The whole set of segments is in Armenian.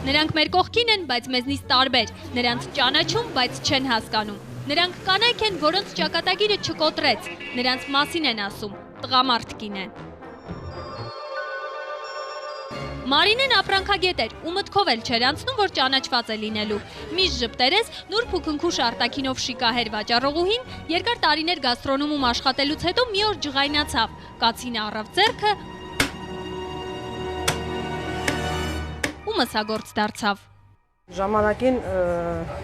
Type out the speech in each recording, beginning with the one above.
Նրանք մեր կողքին են, բայց մեզնից տարբեր, նրանց ճանաչում, բայց չեն հասկանում։ Նրանք կանայք են, որոնց ճակատագիրը չկոտրեց, նրանց մասին են ասում, տղամարդ կին է։ Մարինեն ապրանքագետ էր ու մտքով էլ չէր անցնում, որ ճանաչված է լինելու։ Միշտ ժպտերես, նուրբ ու քնքուշ արտաքինով շիկահեր վաճառողուհին երկար տարիներ գաստրոնոմում աշխատելուց հետո մի օր ջղայնացավ, կացին առավ ձեռքը ու մսագործ դարձավ։ Ժամանակին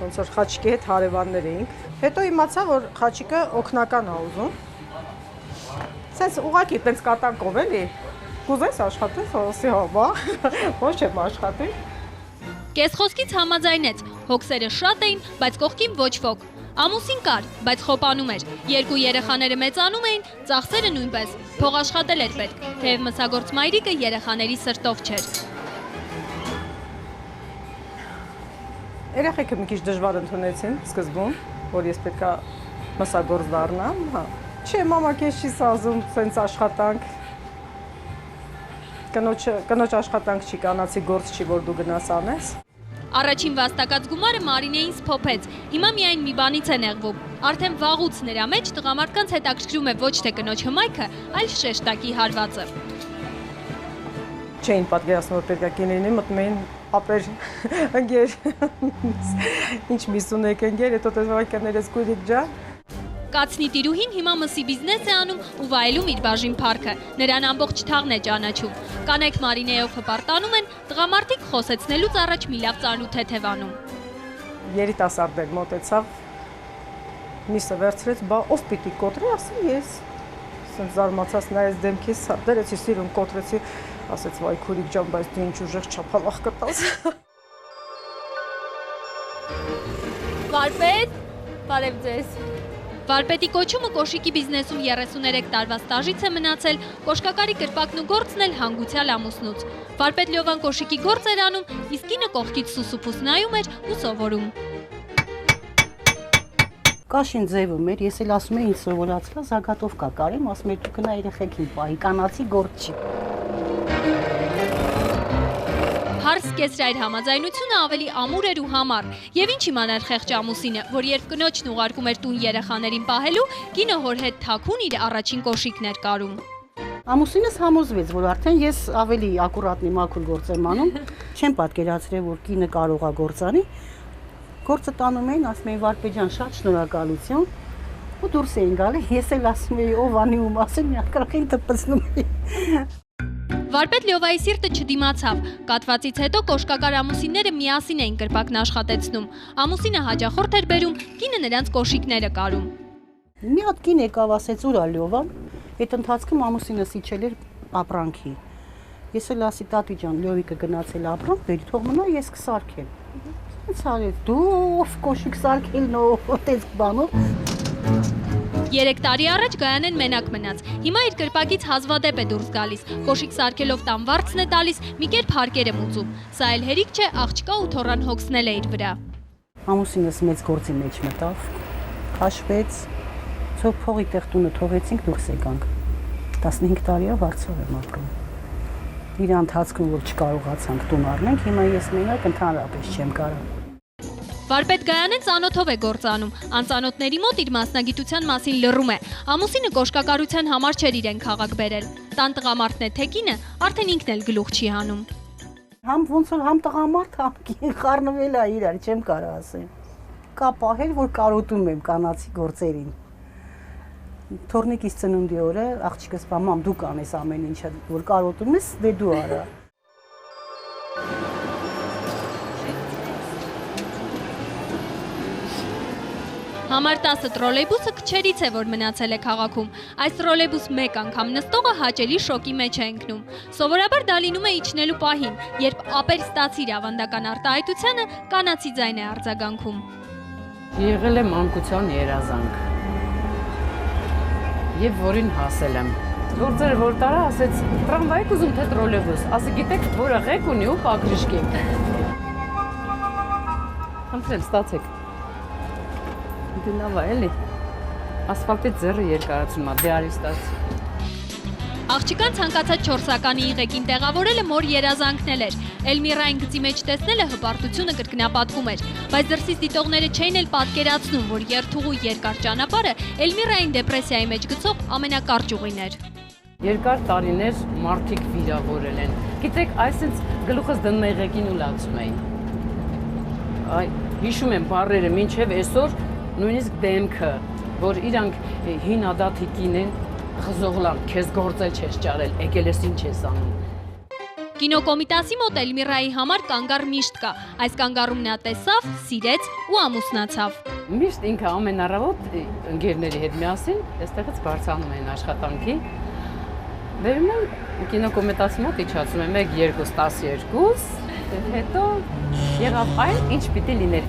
ոնց որ խաչիկի հետ հարևաններ էինք։ Հետո իմացա, որ խաչիկը օգնական է ուզում։ Սենց ուղղակի տենց կատակով էլի։ Կուզես աշխատես, ասի հա, բա, ոչ չեմ աշխատի։ Կես խոսքից համաձայնեց, հոգսերը շատ էին, բայց կողքին ոչ ոք։ Ամուսին կար, բայց խոպանում էր, երկու երեխաները մեծանում էին, ծախսերը նույնպես, փող աշխատել էր պետք, թեև մսագործ մայրիկը երեխաների սրտով չէր։ Երեխեքը մի քիչ դժվար ընդունեցին սկզբում, որ ես պետք է մսագործ դառնամ, հա։ Չէ, մամա, քեզ չի սազում, սենց աշխատանք։ Կնոջ աշխատանք չի, կանացի գործ չի, որ դու գնաս անես։ Առաջին վաստակած գումարը Մարինեին սփոփեց, հիմա միայն մի բանից է նեղվում։ Արդեն վաղուց նրա մեջ տղամարդկանց հետաքրքրում է ոչ թե կնոջ հմայքը, այլ շեշտակի հարվածը։ Չէին պատկերացնում, որ պետք է կին լինի, մտնում էին ապեր ընկեր, ինչ միս ունեք ընկեր, հետո տեսվակերներս կույրիկ ջան։ Կացնի տիրուհին հիմա մսի բիզնես է անում ու վայելում իր բաժին փառքը, նրան ամբողջ թաղն է ճանաչում։ Կանայք Մարինեով հպարտանում են, տղամարդիկ խոսեցնելուց առաջ մի լավ ծանոթ թեթևանում։ Երիտասարդ մոտեցավ, միսը վերցրեց, բա ով պիտի կոտրի, ասի ես։ Սենց զարմացած նայեց դեմքիս, դրեցի սիրուն կոտրեցի, ասեց վայ քուրիկ ջան, բայց դու ինչ ուժեղ չափալախ կտաս։ Վարպետ, բարև ձեզ։ Վարպետի կոչումը կոշիկի բիզնեսում 33 տարվա ստաժից է մնացել, կոշկակարի կրպակն ու գործն էլ հանգուցյալ ամուսնուց։ Վարպետ Լյովան կոշիկի գործ էր անում, իսկ կինը կողքից սուսուփուս նայում էր ու սովորում։ Կաշին ձևում էր, ես էլ ասում եմ, ինձ սովորացրած զագատով կա կարեմ, ասում եմ, դու գնա երեխեքին պահի, կանացի գործ չի։ Հարս կեսրայր համաձայնությունը ավելի ամուր էր ու համառ, եւ ինչ իմանար խեղճ ամուսինը, որ երբ կնոջն ուղարկում էր տուն երեխաներին պահելու, կինը հոր հետ թաքուն իր առաջին կոշիկն էր կարում։ Ամուսինս համոզվեց, որ արդեն ես ավելի ակուրատնի մաքուր գործ եմ անում, չեմ պատկերացրել, որ կինը կարող է գործանի։ Գործը տանում էին, ասում էին Վարպետ ջան, շատ շնորհակալություն, ու դուրս էին գալի, ես էլ ասում էի, ով անի ու ասել, մի ակրախին տպցնում էի։ Վարպետ Լյովայի սիրտը չդիմացավ, կատվածից հետո կոշկակար ամուսինները միասին էին կրպակն աշխատեցնում, ամուսինը հաճախորդ էր բերում, կինը նրանց կոշիկները կարում։ Մի հատ կին եկավ, ասեց ուր ա Լյովան, այդ ընթացքում ամուսինս իջել էր ապրանքի։ Ես էլ ասի տատի ջան, Լյովիկը գնացել ապրանք, բերի թող մնա, ես կսարքեմ։ Ցարեց դու ով կոշիկ սարքելն ով այդպես բանով 3 տարի առաջ Գայանեն մենակ մնաց։ Հիմա իր կրպակից հազվադեպ է դուրս գալիս։ Կոշիկ սարքելով տան վարձն է տալիս, մի կերպ հարկեր է մուծում։ Սա էլ հերիք չէ, աղջկա ու թորան հոգսնել է իր վրա։ Ամուսինս մեծ գործի մեջ մտավ, քաշվեց, ցող փողի տեղ տունը թողեցինք, դուրս եկանք։ 15 տարի է վարձով եմ ապրում։ Իր ընթացքում որ չկարողացանք տուն առնենք, հիմա ես մենակ ընդհանրապես չեմ կարող։ Վարպետ Գայանեն ծանոթով է գործանում, անծանոթների մոտ իր մասնագիտության մասին լռում է։ Ամուսինը կոշկակարության համար չէր իրեն քաղաք բերել։ Տան տղամարդն է թե կինը, արդեն ինքն էլ գլուխ չի հանում։ Համ ոնց որ համ տղամարդ, համ կին խառնվել է իրար, չեմ կարող ասել։ Կա պահեր, որ կարոտում եմ կանացի գործերին։ Թորնիկիս ծնունդի օրը աղջիկս մամ դու կանես ամեն ինչը, որ կարոտում ես, դե դու արա։ Համար 10 տրոլեյբուսը քչերից է, որ մնացել է քաղաքում։ Այս տրոլեյբուս մեկ անգամ նստողը հաճելի շոկի մեջ է ընկնում։ Սովորաբար դա լինում է իջնելու պահին, երբ ապեր ստացիր ավանդական արտահայտությանը կանացի ձայն է արձագանքում։ Եղել է մանկության երազանք, եւ որին հասել եմ։ Գործերը որ տարա, ասեց տրամվայ կուզում թե տրոլեյբուս, ասի գիտեք, որը ղեկ ունի ու պակրիշկի։ Խնդրեմ, ստացեք։ Դինավա էլի, ասֆալտի ձեռը երկարացնում է, դե արի ստաց։ Աղջիկան ցանկացած 4-ականի եղեգին տեղավորելը մոր երազանքն էր։ Էլմիրային գծի մեջ տեսնելը հպարտությունը կրկնապատկում էր, բայց դրսից դիտողները չէին էլ պատկերացնում, որ երթուղու երկար ճանապարհը Էլմիրային դեպրեսիայի մեջ գցող ամենակարճ ուղին էր։ Երկար տարիներ մարդիկ վիրավորել են։ Գիտեք, այսինց գլուխս դնում էի եղեգին ու լացում էի։ Հիշում եմ բառերը մինչև այսօր, նույնիսկ դեմքը, որ իրանք հին ադաթիկին են, խզողլան, քեզ գործել չես ճարել, եկել ես ինչ ես անում։ Կինոկոմիտասի մոտ Էլմիրայի համար կանգառ միշտ կա։ Այս կանգառում նա տեսավ, սիրեց ու ամուսնացավ։ Միշտ ինքը ամեն առավոտ ընկերների հետ միասին այստեղից բարձրանում են աշխատանքի։ Վերում եմ կինոկոմիտասի մոտ իջացում եմ 1, 2, 12, հետո եղավ այն, ինչ պիտի լիներ։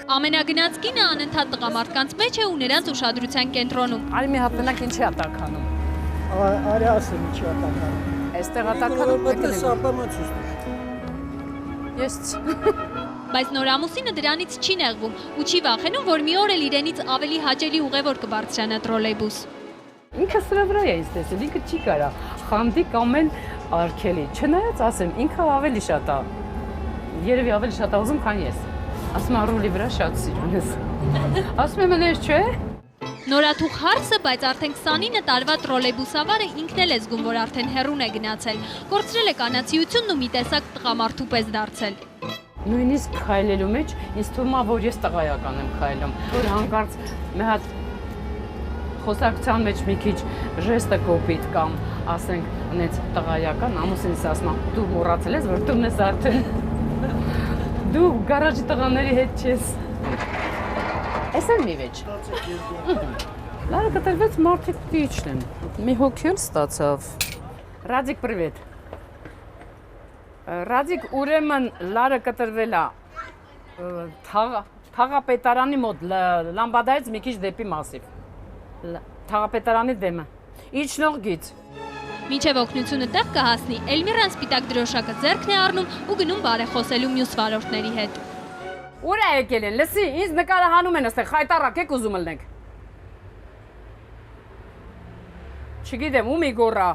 Ամենագնաց կինը անընդհատ տղամարդկանց մեջ է ու նրանց ուշադրության կենտրոնում։ Արի մի հատ տնակ ինչի է տականում։ Արի ասեմ ինչի է տականում։ Այստեղ է տականում։ Որտե սապամացուս։ Ես Բայց նոր ամուսինը դրանից չի նեղվում ու չի վախենում, որ մի օր էլ իրենից ավելի հաճելի ուղևոր կբարձրանա տրոլեյբուս։ ինքը սրա վրա է ինձ տեսել, ինքը չի կարա խանդի կամ էլ արգելի։ Չնայած ասեմ, ինքը ավելի շատ է։ Երևի ավելի շատ է ուզում, քան ես։ Ասում եմ ռոլի վրա շատ սիրուն ես։ Ասում եմ ես չէ։ Նորաթուխ հարսը, բայց արդեն 29 տարվա տրոլեյբուսավարը ինքն էլ է զգում, որ արդեն հեռուն է գնացել։ Կորցրել է կանացիությունն ու մի տեսակ տղամարդու պես դարձել։ Նույնիսկ քայլելու մեջ ինձ թվում է, որ ես տղայական եմ քայլում, որ հանկարծ մի հատ խոսակցության մեջ մի քիչ ժեստը կոպիտ կամ ասենք այնց տղայական ամուսինս ասում է դու մոռացել ես որ դու ես արդեն դու գարաժի տղաների հետ չես Էս էլ մի վեճ Լարա կտրվեց մարդիկ դիչն մի հոգի էլ ստացավ Ռադիկ պրիվետ Ռադիկ ուրեմն Լարա կտրվել է թաղապետարանի մոտ լամբադայից մի քիչ դեպի մասիվ Թաղապետարանի դեմը իջնող գիծ Մինչև օգնությունը տեղ կհասնի, Էլմիրան սպիտակ դրոշակը ձեռքն է առնում ու գնում բարեխոսելու մյուս վարորդների հետ։ Ուր է եկել են, լսի, ինձ նկարահանում են այստեղ, խայտառակ եք ուզում ելնենք։ Չգիտեմ, ում իգորա։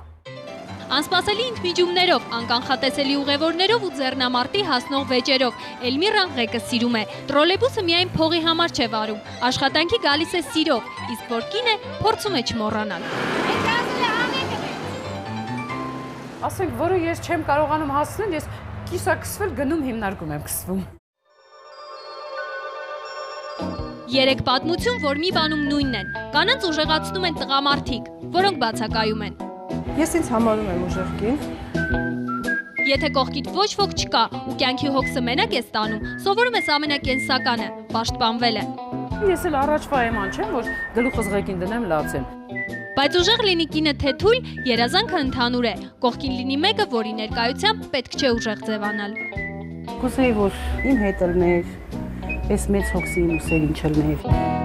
Անսպասելի ինքնիջումներով, անկանխատեսելի ուղևորներով ու ձեռնամարտի հասնող վեճերով Էլմիրան ղեկը սիրում է։ Տրոլեյբուսը միայն փողի համար չէ վարում, աշխատանքի գալիս է սիրով, իսկ որ կինը փորձում է չմոռանալ։ Ասենք, որը ես չեմ կարողանում հասնել, ես կիսակսվել գնում հիմնարկում եմ կսվում։ 3 պատմություն, որ մի բանում նույնն են։ Կանանց ուժեղացնում են տղամարդիկ, որոնք բացակայում են։ Ես ինձ համարում եմ ուժեղ կին։ Եթե կողքիդ ոչ ոք չկա ու կյանքի հոգսը մենակ ես տանում, սովորում ես ամենակենսականը, պաշտպանվելը։ Ես էլ առաջվա էման չեմ, որ գլուխս ղեկին դնեմ լացեմ։ Բայց ուժեղ լինի կինը թե թույլ, երազանքը ընդհանուր է։ Կողքին լինի մեկը, որի ներկայությամբ պետք չէ ուժեղ ձևանալ։ Կուզեի, որ իմ հետ ելներ, այս մեծ հոգսի իմ ուսերին չլներ։